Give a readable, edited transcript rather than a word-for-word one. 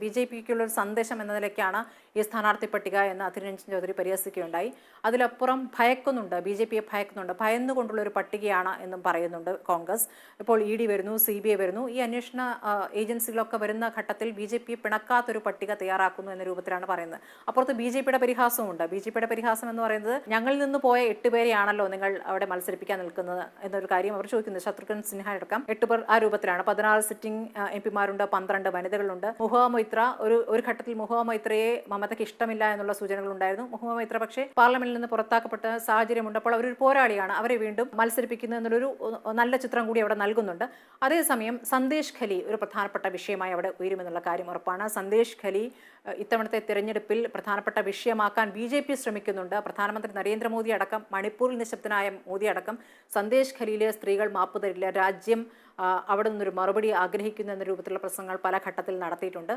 ബി.ജെ.പിക്കുള്ള ഒരു സന്ദേശം എന്ന നിലയ്ക്കാണ് ഈ സ്ഥാനാർത്ഥി പട്ടിക എന്ന് അധിർ രഞ്ജൻ ചൗധരി പരിഹസിക്കുകയുണ്ടായി. അതിലപ്പുറം ഭയക്കുന്നുണ്ട്, ബി.ജെ.പിയെ ഭയക്കുന്നുണ്ട്, ഭയന്നുകൊണ്ടുള്ള ഒരു പട്ടികയാണ് എന്നും പറയുന്നുണ്ട് കോൺഗ്രസ്. ഇപ്പോൾ ഇ ഡി വരുന്നു, CBI വരുന്നു, ഈ അന്വേഷണ ഏജൻസികളൊക്കെ വരുന്ന ഘട്ടത്തിൽ ബി.ജെ.പിയെ പിണക്കാത്തൊരു പട്ടിക തയ്യാറാക്കുന്നു എന്ന രൂപത്തിലാണ് പറയുന്നത്. അപ്പുറത്ത് ബി.ജെ.പിയുടെ പരിഹാസമുണ്ട്. ബി.ജെ.പിയുടെ പരിഹാസം എന്ന് പറയുന്നത് ഞങ്ങളിൽ നിന്ന് പോയ 8 പേരെയാണല്ലോ നിങ്ങൾ അവിടെ മത്സരിപ്പിക്കാൻ നിൽക്കുന്നത് എന്നൊരു കാര്യം അവർ ചോദിക്കുന്നത്. ശത്രുഘ്നൻ സിൻഹ അടക്കം 8 പേർ ആ രൂപത്തിലാണ്. 16 സിറ്റിംഗ് MP-മാരുണ്ട്, 12 വനിതകളുണ്ട്. മുഹമ്മദ് മൊയ്ത്ര ഒരു ഘട്ടത്തിൽ മുഹമ്മദ് മൊയ്ത്രയെ മമതയ്ക്ക് ഇഷ്ടമില്ല എന്നുള്ള സൂചനകളുണ്ടായിരുന്നു. മുഹമ്മദ് മൊയ്ത്ര പക്ഷേ പാർലമെന്റിൽ നിന്ന് പുറത്താക്കപ്പെട്ട സാഹചര്യമുണ്ട്. അപ്പോൾ അവരൊരു പോരാളിയാണ്, അവരെ വീണ്ടും മത്സരിപ്പിക്കുന്നു എന്നുള്ളൊരു നല്ല ചിത്രം കൂടി അവിടെ നൽകുന്നുണ്ട്. അതേസമയം സന്ദേശ് ഖലി ഒരു പ്രധാനപ്പെട്ട വിഷയമായി അവിടെ ഉയരുമെന്നുള്ള കാര്യം ഉറപ്പാണ്. സന്ദേശ് ഖലി ഇത്തവണത്തെ തിരഞ്ഞെടുപ്പിൽ പ്രധാനപ്പെട്ട വിഷയമാക്കാൻ BJP ശ്രമിക്കുന്നുണ്ട്. പ്രധാനമന്ത്രി നരേന്ദ്രമോദി അടക്കം, മണിപ്പൂരിൽ നിശബ്ദനായ മോദി അടക്കം സന്ദേശ് ഖലിയിലെ സ്ത്രീകൾ മാപ്പ് തരില്ല, രാജ്യം അവിടെ നിന്നൊരു മറുപടി ആഗ്രഹിക്കുന്നു എന്ന രൂപത്തിലുള്ള പ്രസംഗങ്ങൾ പല ഘട്ടത്തിൽ നടത്തിയിട്ടുണ്ട്.